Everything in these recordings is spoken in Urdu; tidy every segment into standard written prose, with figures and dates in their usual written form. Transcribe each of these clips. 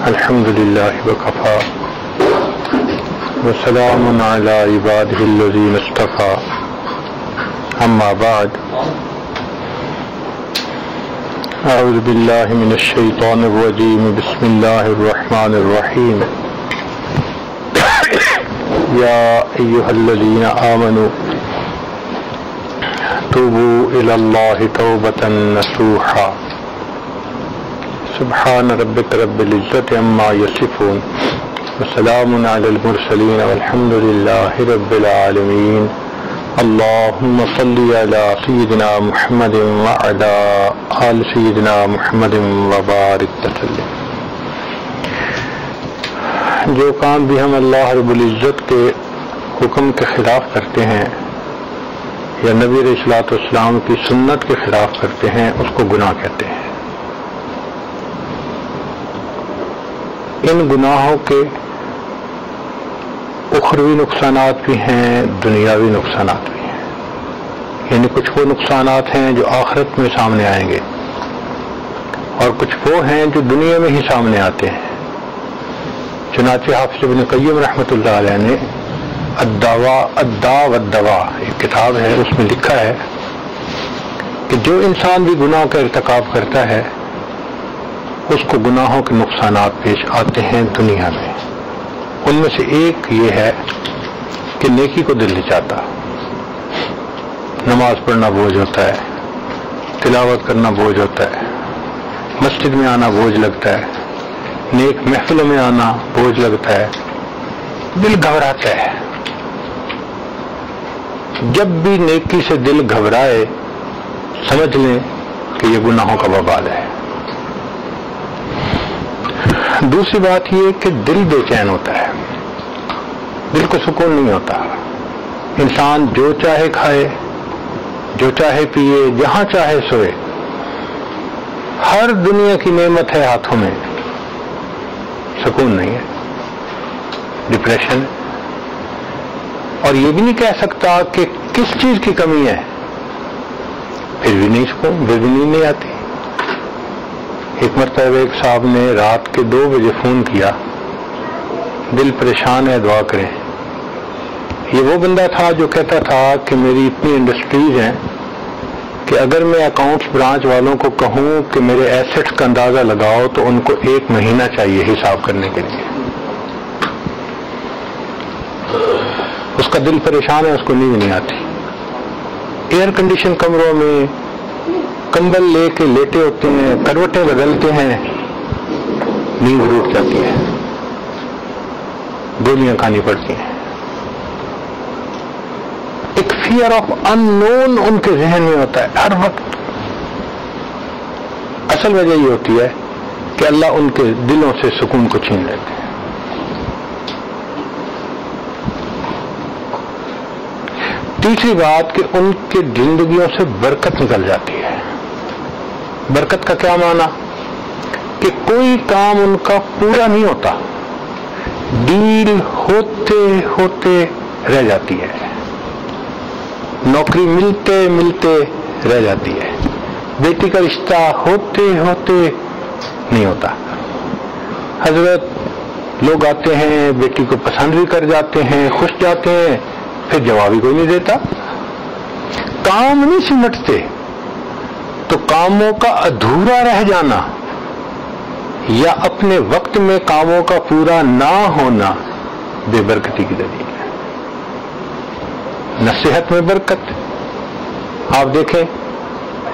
الحمد لله وكفى وسلام على عباده الذين اصطفى أما بعد أعوذ بالله من الشيطان الرجيم بسم الله الرحمن الرحيم يا أيها الذين آمنوا توبوا إلى الله توبة نصوحا سبحان ربك رب العزة عما يصفون وسلام على المرسلين والحمد لله رب العالمين اللهم صل على سيدنا محمد وعلى آل سيدنا محمد وبارك وسلم۔ جو کام بھی ہم اللہ رب العزت کے حکم کے خلاف کرتے ہیں یا نبی علیہ الصلوۃ والسلام کی سنت کے خلاف کرتے ہیں اس کو گناہ کہتے ہیں۔ ان گناہوں کے اخروی نقصانات بھی ہیں، دنیاوی نقصانات بھی ہیں، یعنی کچھ وہ نقصانات ہیں جو آخرت میں سامنے آئیں گے اور کچھ وہ ہیں جو دنیا میں ہی سامنے آتے ہیں۔ چنانچہ حافظ ابن قیم رحمۃ اللہ علیہ نے الداء والدواء ایک کتاب ہے، اس میں لکھا ہے کہ جو انسان بھی گناہ کا ارتکاب کرتا ہے اس کو گناہوں کے نقصانات پیش آتے ہیں دنیا میں۔ ان میں سے ایک یہ ہے کہ نیکی کو دل نہیں چاہتا، نماز پڑھنا بوجھ ہوتا ہے، تلاوت کرنا بوجھ ہوتا ہے، مسجد میں آنا بوجھ لگتا ہے، نیک محفلوں میں آنا بوجھ لگتا ہے، دل گھبراتا ہے۔ جب بھی نیکی سے دل گھبرائے سمجھ لیں کہ یہ گناہوں کا وبال ہے۔ دوسری بات یہ کہ دل بے چین ہوتا ہے، دل کو سکون نہیں ہوتا۔ انسان جو چاہے کھائے، جو چاہے پیے، جہاں چاہے سوئے، ہر دنیا کی نعمت ہے ہاتھوں میں، سکون نہیں ہے، ڈپریشن ہے، اور یہ بھی نہیں کہہ سکتا کہ کس چیز کی کمی ہے، پھر بھی نہیں سکون، پھر بھی نیند نہیں آتی۔ ایک مرتبہ ایک صاحب نے رات کے 2 بجے فون کیا، دل پریشان ہے، دعا کریں۔ یہ وہ بندہ تھا جو کہتا تھا کہ میری اتنی انڈسٹریز ہیں کہ اگر میں اکاؤنٹس برانچ والوں کو کہوں کہ میرے ایسٹس کا اندازہ لگاؤ تو ان کو 1 مہینہ چاہیے حساب کرنے کے لیے۔ اس کا دل پریشان ہے، اس کو نیند نہیں آتی، ایئر کنڈیشن کمروں میں کمبل لے کے لیٹے ہوتے ہیں، کروٹیں بدلتے ہیں، نیند روٹ جاتی ہے، گولیاں کھانی پڑتی ہیں۔ ایک فیئر آف ان نون ان کے ذہن میں ہوتا ہے ہر وقت۔ اصل وجہ یہ ہوتی ہے کہ اللہ ان کے دلوں سے سکون کو چھین لیتے ہیں۔ تیسری بات کہ ان کے زندگیوں سے برکت نکل جاتی ہے۔ برکت کا کیا معنی؟ کہ کوئی کام ان کا پورا نہیں ہوتا، ڈیل ہوتے ہوتے رہ جاتی ہے، نوکری ملتے ملتے رہ جاتی ہے، بیٹی کا رشتہ ہوتے ہوتے نہیں ہوتا۔ حضرت لوگ آتے ہیں، بیٹی کو پسند بھی کر جاتے ہیں، خوش جاتے ہیں، پھر جواب ہی کوئی نہیں دیتا، کام نہیں سمٹتے۔ تو کاموں کا ادھورا رہ جانا یا اپنے وقت میں کاموں کا پورا نہ ہونا بے برکتی کی دلیل ہے۔ نہ صحت میں برکت، آپ دیکھیں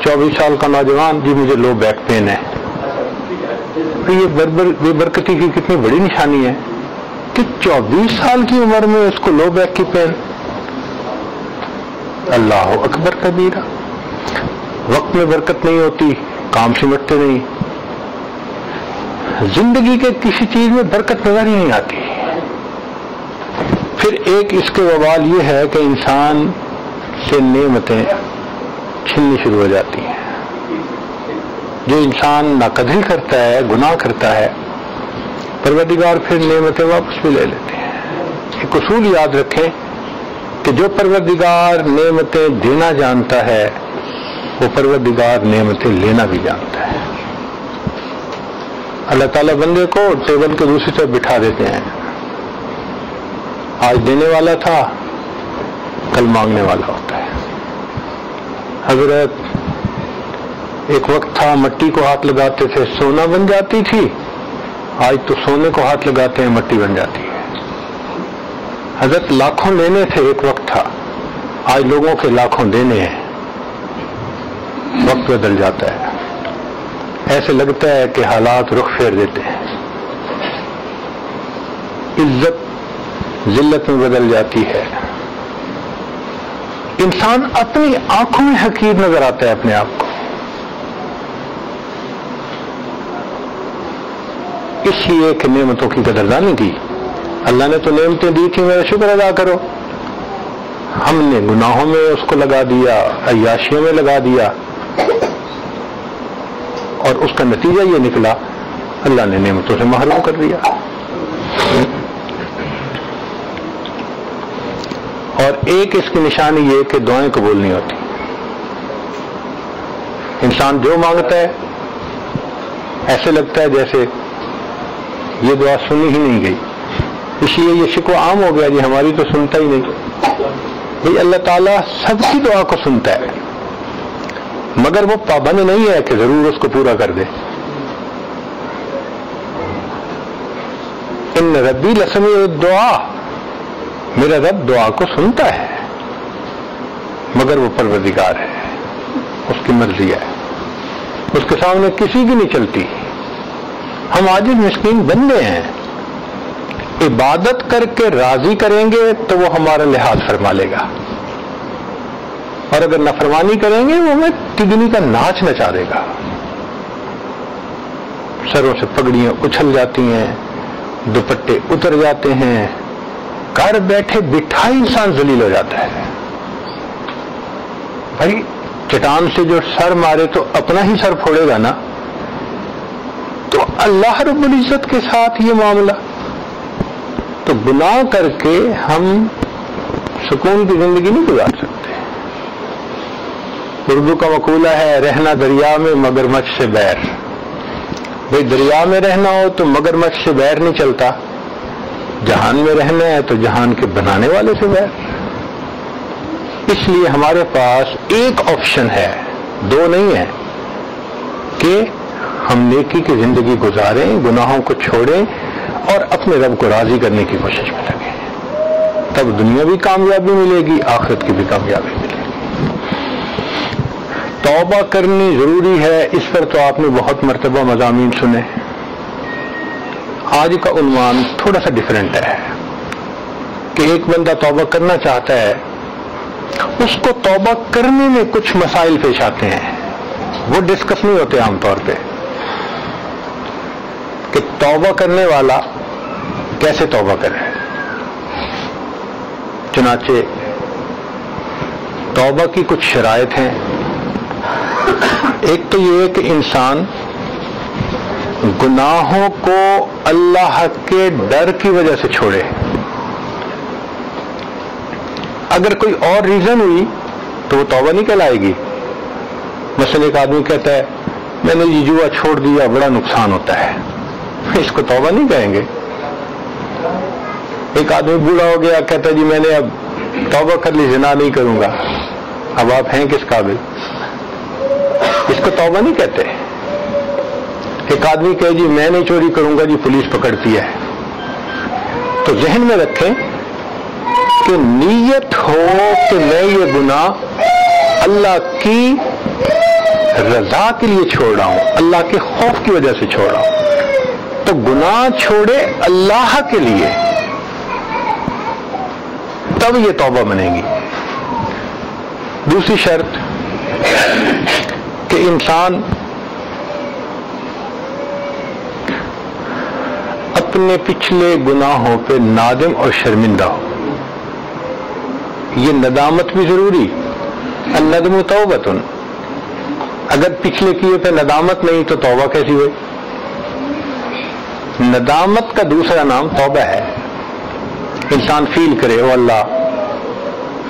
24 سال کا نوجوان، جی مجھے لو بیک پین ہے، یہ بے برکتی کی کتنی بڑی نشانی ہے کہ 24 سال کی عمر میں اس کو لو بیک کی پین۔ اللہ اکبر کبیرہ۔ وقت میں برکت نہیں ہوتی، کام سمٹتے نہیں، زندگی کے کسی چیز میں برکت نظر ہی نہیں آتی۔ پھر ایک اس کے وبال یہ ہے کہ انسان سے نعمتیں چھننی شروع ہو جاتی ہیں۔ جو انسان ناقدری کرتا ہے، گناہ کرتا ہے، پروردگار پھر نعمتیں واپس بھی لے لیتے ہیں۔ ایک اصول یاد رکھیں کہ جو پروردگار نعمتیں دینا جانتا ہے وہ پروردگار نعمتیں لینا بھی جانتا ہے۔ اللہ تعالیٰ بندے کو ٹیبل کے دوسری طرف بٹھا دیتے ہیں. آج دینے والا تھا، کل مانگنے والا ہوتا ہے. حضرت ایک وقت تھا مٹی کو ہاتھ لگاتے تھے سونا بن جاتی تھی، آج تو سونے کو ہاتھ لگاتے ہیں مٹی بن جاتی ہے. حضرت لاکھوں لینے تھے ایک وقت تھا، آج لوگوں کے لاکھوں دینے ہیں. وقت بدل جاتا ہے، ایسے لگتا ہے کہ حالات رخ پھیر دیتے ہیں. عزت ذلت میں بدل جاتی ہے. انسان اپنی آنکھوں میں حقیر نظر آتا ہے اپنے آپ کو. اس لیے کہ نعمتوں کی قدردانی کی. اللہ نے تو نعمتیں دی تھی، میرا شکر ادا کرو. ہم نے گناہوں میں اس کو لگا دیا، عیاشیوں میں لگا دیا، اور اس کا نتیجہ یہ نکلا اللہ نے نعمتوں سے محروم کر دیا. اور ایک اس کی نشانی یہ کہ دعائیں قبول نہیں ہوتی. انسان جو مانگتا ہے ایسے لگتا ہے جیسے یہ دعا سنی ہی نہیں گئی. اس لیے یہ شکوہ عام ہو گیا، جی ہماری تو سنتا ہی نہیں. بھئی اللہ تعالیٰ سب کی دعا کو سنتا ہے، مگر وہ پابند نہیں ہے کہ ضرور اس کو پورا کر دے. ان ربی لسمیع الدعا، میرا رب دعا کو سنتا ہے، مگر وہ پروردگار ہے، اس کی مرضی ہے، اس کے سامنے کسی کی نہیں چلتی. ہم عاجز مسکین بندے ہیں. عبادت کر کے راضی کریں گے تو وہ ہمارا لحاظ فرما لے گا، اور اگر نافرمانی کریں گے وہ ہمیں تگنی کا ناچ نچا دے گا. سروں سے پگڑیاں اچھل جاتی ہیں، دوپٹے اتر جاتے ہیں، گھر بیٹھے بٹھا انسان ذلیل ہو جاتا ہے. بھائی چٹان سے جو سر مارے تو اپنا ہی سر پھوڑے گا نا. تو اللہ رب العزت کے ساتھ یہ معاملہ. تو گناہ کر کے ہم سکون کی زندگی نہیں گزار سکتے. اردو کا مقولہ ہے رہنا دریا میں مگرمچھ سے بیر. بھئی دریا میں رہنا ہو تو مگرمچھ سے بیر نہیں چلتا، جہان میں رہنا ہے تو جہان کے بنانے والے سے بیر. اس لیے ہمارے پاس ایک آپشن ہے، دو نہیں ہے، کہ ہم نیکی کی زندگی گزاریں، گناہوں کو چھوڑیں اور اپنے رب کو راضی کرنے کی کوشش میں لگیں. تب دنیا بھی کامیابی ملے گی، آخرت کی بھی کامیابی ملے گی. توبہ کرنی ضروری ہے، اس پر تو آپ نے بہت مرتبہ مضامین سنے. آج کا عنوان تھوڑا سا ڈیفرنٹ ہے کہ ایک بندہ توبہ کرنا چاہتا ہے، اس کو توبہ کرنے میں کچھ مسائل پیش آتے ہیں، وہ ڈسکس نہیں ہوتے عام طور پہ کہ توبہ کرنے والا کیسے توبہ کرے. چنانچہ توبہ کی کچھ شرائط ہیں. ایک تو یہ کہ انسان گناہوں کو اللہ کے ڈر کی وجہ سے چھوڑے. اگر کوئی اور ریزن ہوئی تو وہ توبہ نہیں کہلائے گی. مثلا ایک آدمی کہتا ہے میں نے یہ جوا چھوڑ دیا، بڑا نقصان ہوتا ہے، اس کو توبہ نہیں کہیں گے. ایک آدمی بوڑھا ہو گیا، کہتا ہے جی میں نے اب توبہ کر لی، زنا نہیں کروں گا. اب آپ ہیں کس قابل؟ اس کو توبہ نہیں کہتے. ایک آدمی کہے جی میں نہیں چوری کروں گا، جی پولیس پکڑتی ہے. تو ذہن میں رکھیں کہ نیت ہو کہ میں یہ گناہ اللہ کی رضا کے لیے چھوڑ رہا ہوں، اللہ کے خوف کی وجہ سے چھوڑ رہا ہوں. تو گناہ چھوڑے اللہ کے لیے، تب یہ توبہ بنے گی. دوسری شرط کہ انسان اپنے پچھلے گناہوں پہ نادم اور شرمندہ ہو. یہ ندامت بھی ضروری. الندم توبۃ. اگر پچھلے کیے پہ ندامت نہیں تو توبہ کیسی ہوئی؟ ندامت کا دوسرا نام توبہ ہے. انسان فیل کرے او اللہ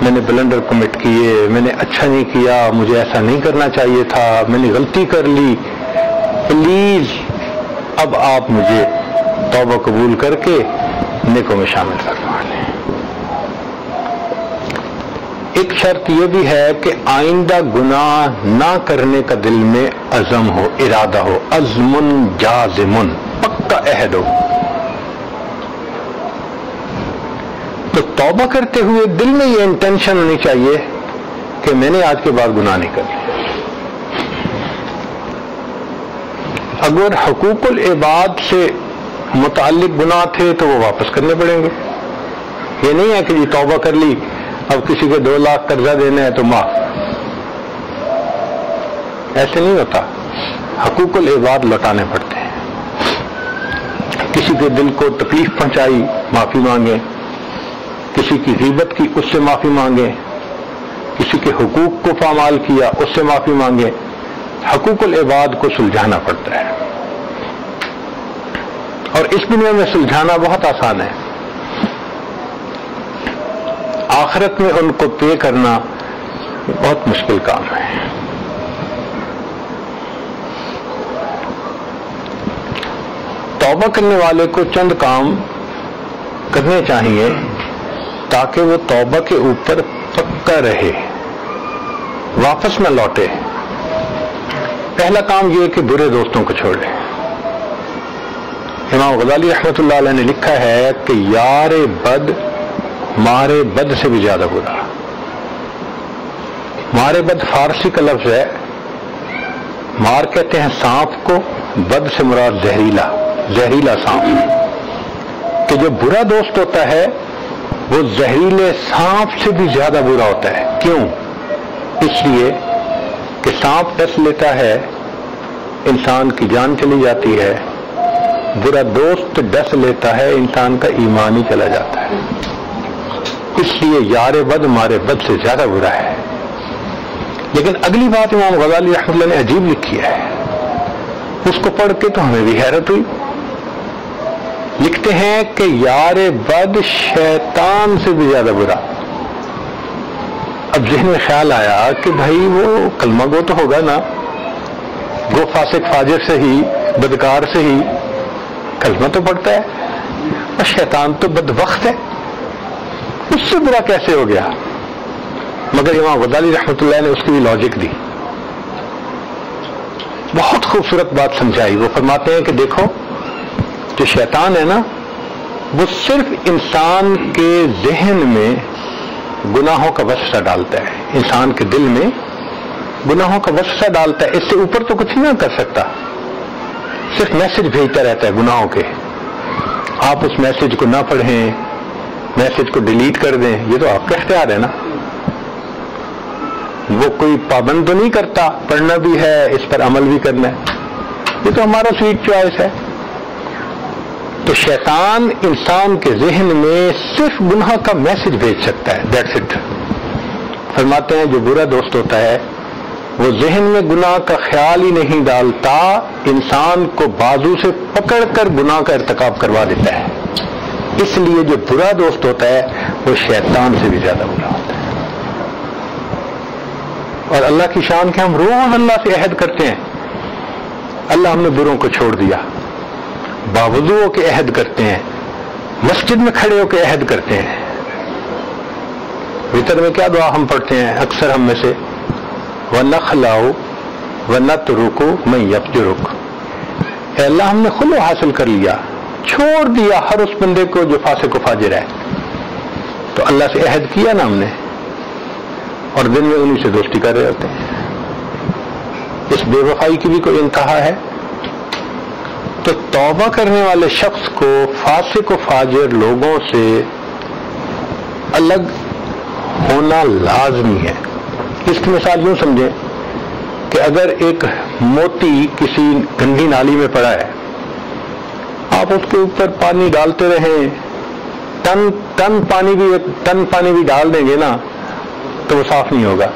میں نے بلنڈر کمٹ کیے، میں نے اچھا نہیں کیا، مجھے ایسا نہیں کرنا چاہیے تھا، میں نے غلطی کر لی، پلیز اب آپ مجھے توبہ قبول کر کے نیکوں میں شامل فرما لیں۔ ایک شرط یہ بھی ہے کہ آئندہ گناہ نہ کرنے کا دل میں عزم ہو، ارادہ ہو، عزم جازم، پکا عہد ہو۔ تو توبہ کرتے ہوئے دل میں یہ انٹینشن ہونی چاہیے کہ میں نے آج کے بعد گناہ نہیں کرنا۔ اگر حقوق العباد سے متعلق گناہ تھے تو وہ واپس کرنے پڑیں گے۔ یہ نہیں ہے کہ جی توبہ کر لی، اب کسی کے 2 لاکھ قرضہ دینا ہے تو معاف، ایسے نہیں ہوتا۔ حقوق العباد لوٹانے پڑتے ہیں۔ کسی کے دل کو تکلیف پہنچائی، معافی مانگیں، کسی کی غیبت کی، اس سے معافی مانگیں، کسی کے حقوق کو پامال کیا، اس سے معافی مانگیں۔ حقوق العباد کو سلجھانا پڑتا ہے، اور اس دنیا میں سلجھانا بہت آسان ہے، آخرت میں ان کو پے کرنا بہت مشکل کام ہے۔ توبہ کرنے والے کو چند کام کرنے چاہیے تاکہ وہ توبہ کے اوپر پکا رہے، واپس نہ لوٹے۔ پہلا کام یہ کہ برے دوستوں کو چھوڑ لیں۔ امام غزالی رحمۃ اللہ علیہ نے لکھا ہے کہ یار بد مارے بد سے بھی زیادہ برا۔ مارے بد فارسی کا لفظ ہے، مار کہتے ہیں سانپ کو، بد سے مراد زہریلا سانپ، کہ جو برا دوست ہوتا ہے وہ زہریلے سانپ سے بھی زیادہ برا ہوتا ہے۔ کیوں؟ اس لیے کہ سانپ ڈس لیتا ہے، انسان کی جان چلی جاتی ہے، برا دوست ڈس لیتا ہے، انسان کا ایمان ہی چلا جاتا ہے۔ اس لیے یار بد مارے بد سے زیادہ برا ہے۔ لیکن اگلی بات امام غزالی رحمۃ اللہ نے عجیب لکھی ہے، اس کو پڑھ کے تو ہمیں بھی حیرت ہوئی۔ لکھتے ہیں کہ یار بد شیطان سے بھی زیادہ برا۔ اب ذہن میں خیال آیا کہ بھائی وہ کلمہ گو تو ہوگا نا، گو فاسق فاجر سے ہی، بدکار سے ہی کلمہ تو پڑھتا ہے، اور شیطان تو بدبخت ہے، اس سے برا کیسے ہو گیا؟ مگر امام غزالی رحمۃ اللہ نے اس کی بھی لاجک دی، بہت خوبصورت بات سمجھائی۔ وہ فرماتے ہیں کہ دیکھو جو شیطان ہے نا، وہ صرف انسان کے ذہن میں گناہوں کا وسوسہ ڈالتا ہے، انسان کے دل میں گناہوں کا وسوسہ ڈالتا ہے، اس سے اوپر تو کچھ نہیں کر سکتا، صرف میسج بھیجتا رہتا ہے گناہوں کے۔ آپ اس میسج کو نہ پڑھیں، میسج کو ڈیلیٹ کر دیں، یہ تو آپ کا اختیار ہے نا۔ وہ کوئی پابند تو نہیں کرتا، پڑھنا بھی ہے، اس پر عمل بھی کرنا ہے، یہ تو ہمارا سویٹ چوائس ہے۔ تو شیطان انسان کے ذہن میں صرف گناہ کا میسج بھیج سکتا ہے، دیٹس اٹ۔ فرماتے ہیں جو برا دوست ہوتا ہے وہ ذہن میں گناہ کا خیال ہی نہیں ڈالتا، انسان کو بازو سے پکڑ کر گناہ کا ارتکاب کروا دیتا ہے۔ اس لیے جو برا دوست ہوتا ہے وہ شیطان سے بھی زیادہ برا ہوتا ہے۔ اور اللہ کی شان کہ ہم روز اللہ سے عہد کرتے ہیں، اللہ ہم نے بروں کو چھوڑ دیا، باوضو کے عہد کرتے ہیں، مسجد میں کھڑے ہو کے عہد کرتے ہیں۔ وتر میں کیا دعا ہم پڑھتے ہیں اکثر ہم میں سے، وَنَخْلَعُ وَنَتْرُكُ مَن يَفْجُرُكَ، اے اللہ ہم نے خلو حاصل کر لیا، چھوڑ دیا ہر اس بندے کو جو فاسق و فاجر ہے۔ تو اللہ سے عہد کیا نا ہم نے، اور دن میں انہی سے دوستی کر رہے ہوتے ہیں۔ اس بے وفائی کی بھی کوئی انتہا ہے؟ تو توبہ کرنے والے شخص کو فاسق و فاجر لوگوں سے الگ ہونا لازمی ہے۔ اس کی مثال یوں سمجھیں کہ اگر ایک موتی کسی گندی نالی میں پڑا ہے، آپ اس کے اوپر پانی ڈالتے رہیں، ٹن پانی بھی ڈال دیں گے نا تو وہ صاف نہیں ہوگا،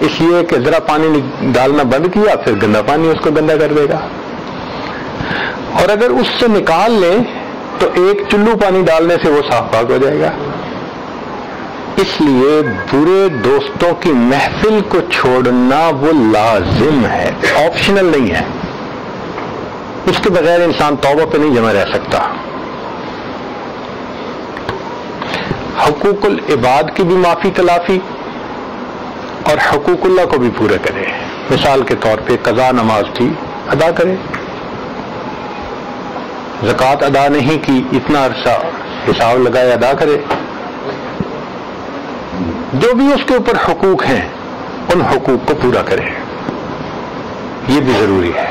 اس لیے کہ ذرا پانی ڈالنا بند کیا پھر گندا پانی اس کو گندا کر دے گا۔ اور اگر اس سے نکال لیں تو ایک چلو پانی ڈالنے سے وہ صاف پاک ہو جائے گا۔ اس لیے برے دوستوں کی محفل کو چھوڑنا وہ لازم ہے، آپشنل نہیں ہے۔ اس کے بغیر انسان توبہ پہ نہیں جمع رہ سکتا. حقوق العباد کی بھی معافی تلافی اور حقوق اللہ کو بھی پورا کرے. مثال کے طور پہ قضا نماز تھی ادا کرے, زکوٰۃ ادا نہیں کی اتنا عرصہ حساب لگائے ادا کرے. جو بھی اس کے اوپر حقوق ہیں ان حقوق کو پورا کرے, یہ بھی ضروری ہے.